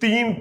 3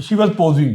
she was posing,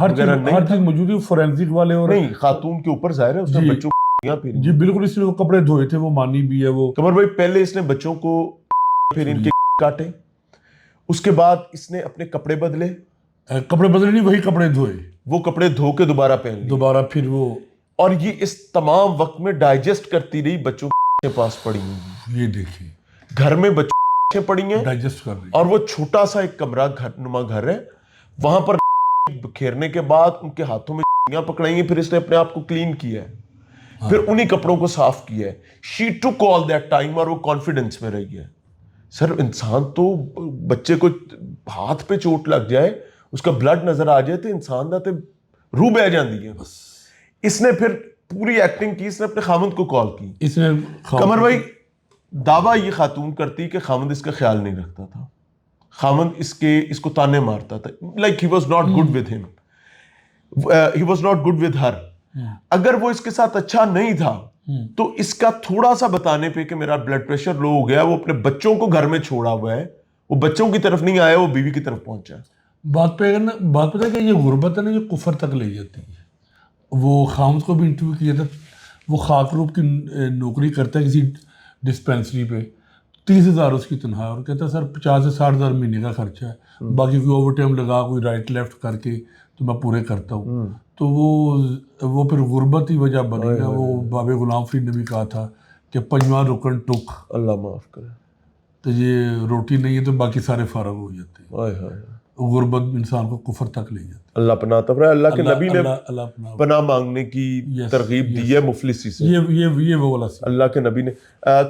ہر وغیرہ چیز نہیں تھا؟ موجود ہے فورینسک والے. اور نہیں خاتون کے اوپر ظاہر ہے اس نے جی. بچوں کو پھیری. جی بالکل, اس نے وہ کپڑے دھوئے تھے, وہ مانی بھی ہے وہ. قمر بھائی پہلے اس نے بچوں کو پھر ان کے کاٹے, اس کے بعد اس نے اپنے کپڑے بدلے, کپڑے بدلے نہیں, وہی کپڑے دھوئے وہ کپڑے دھو کے دوبارہ پہن لیے, دوبارہ پھر وہ. اور یہ اس تمام وقت میں ڈائجسٹ کرتی رہی بچوں کے پاس پڑی ہوئی, یہ دیکھیں گھر میں بچوں پڑی ہیں, ڈائجسٹ کر رہی. اور وہ چھوٹا سا ایک کمرہ نما گھر ہے, وہاں پر بکھیرنے کے بعد ان کے ہاتھوں میں پکڑائی ہیں, پھر اس نے اپنے آپ کو کلین کیا ہے, پھر انہی کپڑوں کو صاف کیا ہے. شی ٹوک آل دیٹ ٹائم, اور وہ کانفیڈنس میں رہی ہے. سر انسان تو بچے کو ہاتھ پہ چوٹ لگ جائے, اس کا بلڈ نظر آ جائے تو انسان دا تے روح بہ جاندی ہے. اس نے پھر پوری ایکٹنگ کی, اس نے اپنے خامند کو کال کی. اس نے قمر بھائی دعویٰ یہ خاتون کرتی کہ خامند اس کا خیال نہیں رکھتا تھا, خامند اس کو تانے مارتا تھا, like he was not good with ہم, he was not good with her. اگر وہ اس کے ساتھ اچھا نہیں تھا تو اس کا تھوڑا سا بتانے پہ کہ میرا بلڈ پریشر لو ہو گیا, وہ اپنے بچوں کو گھر میں چھوڑا ہوا ہے, وہ بچوں کی طرف نہیں آیا, وہ بیوی کی طرف پہنچا. بات پتہ ہے کہ یہ غربت ہے نا, یہ کفر تک لے جاتی ہے. وہ خامد کو بھی انٹرویو کیا تھا, وہ خاک روب کی نوکری کرتا ہے کسی ڈسپینسری پہ, 30,000 اس کی تنخواہ, اور کہتا ہے سر 50 سے 60,000 مہینے کا خرچہ ہے, باقی کوئی اوور ٹائم لگا, کوئی رائٹ لیفٹ کر کے تو میں پورے کرتا ہوں. تو وہ پھر غربت ہی وجہ بنی نا. وہ باب غلام فرید نے بھی کہا تھا کہ 5واں رکن ٹک, اللہ معاف کرے, تو یہ روٹی نہیں ہے تو باقی سارے فارغ ہو جاتے ہیں. غربت انسان کو کفر تک لے جاتی ہے. اللہ پناہ تفرہ. اللہ کے نبی نے اللہ پناہ مانگنے کی ترغیب دی ہے مفلسی سے, یہ وہ والا سی. اللہ کے نبی نے.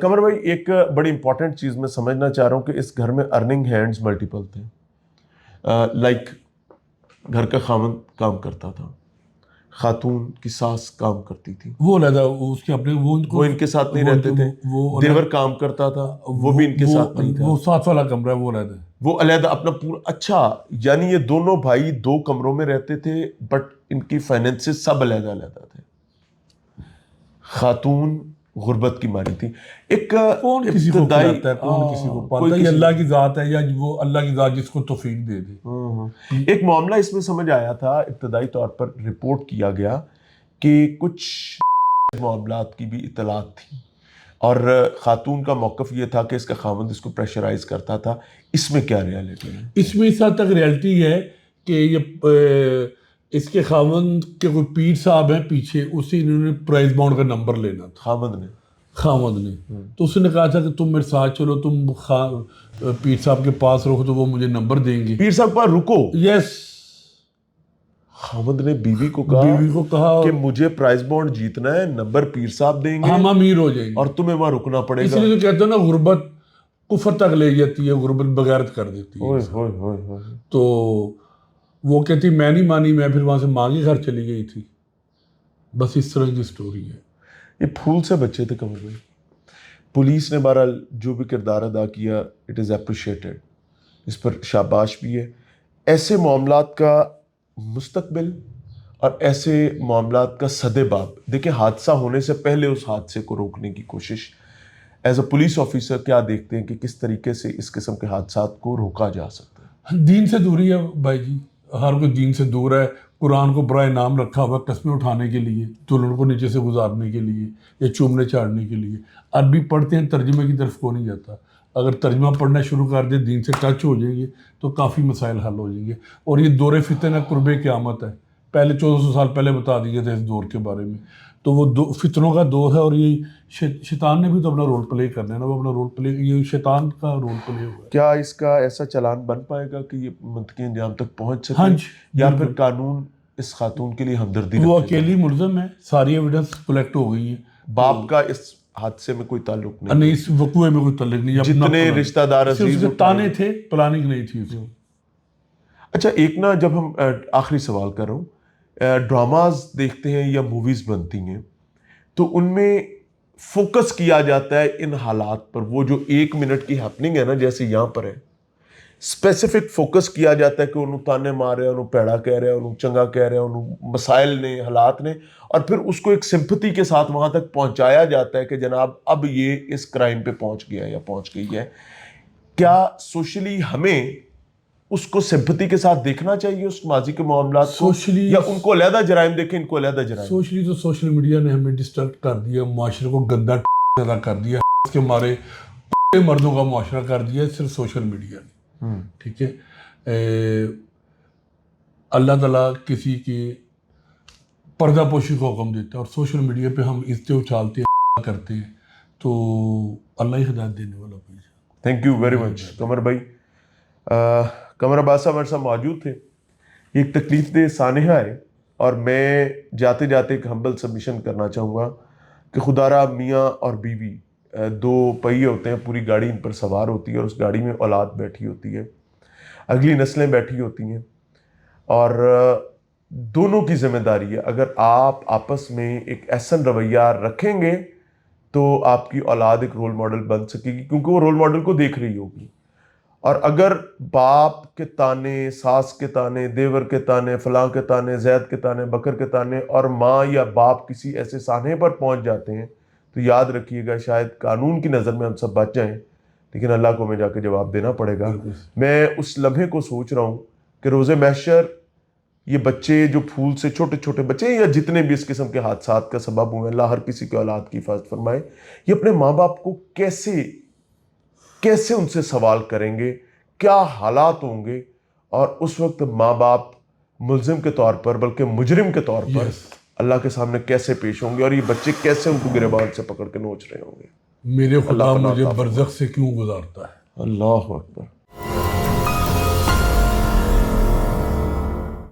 قمر بھائی ایک بڑی امپورٹنٹ چیز میں سمجھنا چاہ رہا ہوں کہ اس گھر میں ارننگ ہینڈز ملٹیپل تھے. لائک گھر کا خامند کام کرتا تھا, خاتون کی ساس کام کرتی تھی, وہ علیحدہ اس کے اپنے وہ ان کے ساتھ نہیں رہتے تھے, دیور کام کرتا تھا, وہ بھی ان کے ساتھ نہیں تھا, وہ 7 والا کمرہ ہے وہ علیحدہ, وہ علیحدہ اپنا پورا. اچھا یعنی یہ دونوں بھائی 2 کمروں میں رہتے تھے, بٹ ان کی فائنینسز سب علیحدہ علیحدہ تھے. خاتون غربت کی ماری تھی. ایک کون کسی کو پاتا ہے, کون کسی کو پاتا ہے, یہ اللہ کی ذات ہے, یا وہ اللہ کی ذات جس کو توفیق دے دے. ایک معاملہ اس میں سمجھ آیا تھا, ابتدائی طور پر رپورٹ کیا گیا کہ کچھ معاملات کی بھی اطلاعات تھیں, اور خاتون کا موقف یہ تھا کہ اس کا خاوند اس کو پریشرائز کرتا تھا. اس میں کیا ریالٹی ہے؟ اس میں اس حد تک ریالٹی ہے کہ یہ اس کے خاوند کے کوئی پیر صاحب ہیں پیچھے, اسی انہوں نے پرائز باؤنڈ کا نمبر لینا تھا خاوند نے. تو اس نے کہا تھا کہ تم میرے ساتھ چلو, تم پیر صاحب کے پاس رکو تو وہ مجھے نمبر دیں گے. پیر صاحب پر رکو, یس. خاوند نے بیوی کو کہا کہ مجھے پرائز بانڈ جیتنا ہے, نمبر پیر صاحب دیں گے, ہم امیر ہو جائیں گے, اور تمہیں وہاں رکنا پڑے گا. اس لیے تو کہتے ہیں نا غربت کفر تک لے جاتی ہے, غربت بغیرت کر دیتی ہے. تو وہ کہتی میں نہیں مانی, میں پھر وہاں سے ماں کے گھر چلی گئی تھی. بس اس طرح کی سٹوری ہے. یہ پھول سے بچے تھے قمر بھائی. پولیس نے بہرحال جو بھی کردار ادا کیا, اٹ از اپریشیٹڈ, اس پر شاباش بھی ہے. ایسے معاملات کا مستقبل اور ایسے معاملات کا صد باب, دیکھیں حادثہ ہونے سے پہلے اس حادثے کو روکنے کی کوشش, ایز اے پولیس آفیسر کیا دیکھتے ہیں کہ کس طریقے سے اس قسم کے حادثات کو روکا جا سکتا ہے؟ دین سے دوری ہے بھائی جی, ہر کوئی دین سے دور ہے. قرآن کو برائے نام رکھا ہوا قسمیں اٹھانے کے لیے, دلہن کو نیچے سے گزارنے کے لیے, یا چومنے چاڑنے کے لیے. عربی پڑھتے ہیں, ترجمے کی طرف کو نہیں جاتا. اگر ترجمہ پڑھنا شروع کر دیں, دین سے ٹچ ہو جائیں گے تو کافی مسائل حل ہو جائیں گے. اور یہ دور فتن ہے, قرب قیامت ہے, پہلے 1400 سال پہلے بتا دیے تھے اس دور کے بارے میں. تو وہ فتنوں کا دور ہے, اور یہ شیطان نے بھی تو اپنا رول پلے کرنا ہے نا, وہ اپنا رول پلے, یہ شیطان کا رول پلے ہوا ہے. کیا اس کا ایسا چلان بن پائے گا کہ یہ منطقی انجام تک پہنچ سکے؟ ہاں جی, یا پھر قانون اس خاتون کے لیے ہمدردی وہ رکھے گا؟ اکیلی ملزم ہے, ساری ایویڈنس کلیکٹ ہو گئی ہیں. باپ کا اس حادثے میں کوئی تعلق نہیں, نہیں, اس وقوع میں کوئی تعلق نہیں. جتنے رشتہ دار عزیز تانے تھے, پلاننگ نہیں تھی اس کی. اچھا ایک نا, جب ہم آخری سوال کر رہا ہوں, ڈراماز دیکھتے ہیں یا موویز بنتی ہیں تو ان میں فوکس کیا جاتا ہے ان حالات پر, وہ جو 1 منٹ کی ہیپننگ ہے نا, جیسے یہاں پر ہے, اسپیسیفک فوکس کیا جاتا ہے کہ انہوں تانے مار رہے ہیں, انہوں پیڑا کہہ رہے ہیں, انہوں چنگا کہہ رہے ہیں, انہوں مسائل نے, حالات نے, اور پھر اس کو ایک سمپتھی کے ساتھ وہاں تک پہنچایا جاتا ہے کہ جناب اب یہ اس کرائم پہ پہنچ گیا یا پہنچ گئی ہے. کیا سوشلی ہمیں اس کو سمپتی کے ساتھ دیکھنا چاہیے اس ماضی کے معاملات کو، Socially- یا ان کو علیحدہ جرائم دیکھیں، ان کو علیحدہ جرائم؟ سوشلی تو سوشل میڈیا نے ہمیں ڈسٹرکٹ کر دیا، معاشرے کو گندا پیدا کر دیا، اس کے مارے مردوں کا معاشرہ کر دیا صرف سوشل میڈیا نے. ٹھیک ہے، اللہ تعالیٰ کسی کے پردہ پوشی کو حکم دیتا ہے اور سوشل میڈیا پہ ہم عزتیں اچھالتے ہیں، کرتے ہیں، تو اللہ ہی ہدایت دینے والا کوئی. Thank you very much Qamar بھائی. قمر عباس صاحب ہمارے ساتھ موجود تھے. یہ ایک تکلیف دہ سانحہ ہے، اور میں جاتے جاتے ایک ہمبل سبمیشن کرنا چاہوں گا کہ خدا را میاں اور بیوی دو پہیے ہوتے ہیں، پوری گاڑی ان پر سوار ہوتی ہے، اور اس گاڑی میں اولاد بیٹھی ہوتی ہے، اگلی نسلیں بیٹھی ہوتی ہیں، اور دونوں کی ذمہ داری ہے. اگر آپ آپس میں ایک احسن رویہ رکھیں گے تو آپ کی اولاد ایک رول ماڈل بن سکے گی، کیونکہ وہ رول ماڈل کو دیکھ رہی ہوگی. اور اگر باپ کے تانے، ساس کے تانے، دیور کے تانے، فلاں کے تانے، زید کے تانے، بکر کے تانے، اور ماں یا باپ کسی ایسے سانحے پر پہنچ جاتے ہیں، تو یاد رکھیے گا شاید قانون کی نظر میں ہم سب بچ جائیں، لیکن اللہ کو ہمیں جا کے جواب دینا پڑے گا. میں اس لمحے کو سوچ رہا ہوں کہ روز محشر یہ بچے جو پھول سے، چھوٹے چھوٹے بچے یا جتنے بھی اس قسم کے حادثات کا سبب ہوئے، اللہ ہر کسی کے اولاد کی حفاظت فرمائے، یہ اپنے ماں باپ کو کیسے ان سے سوال کریں گے، کیا حالات ہوں گے، اور اس وقت ماں باپ ملزم کے طور پر بلکہ مجرم کے طور پر اللہ کے سامنے کیسے پیش ہوں گے، اور یہ بچے کیسے ان کو گریبان سے پکڑ کے نوچ رہے ہوں گے. میرے خدا اللہ مجھے برزخ سے کیوں گزارتا ہے. اللہ اکبر.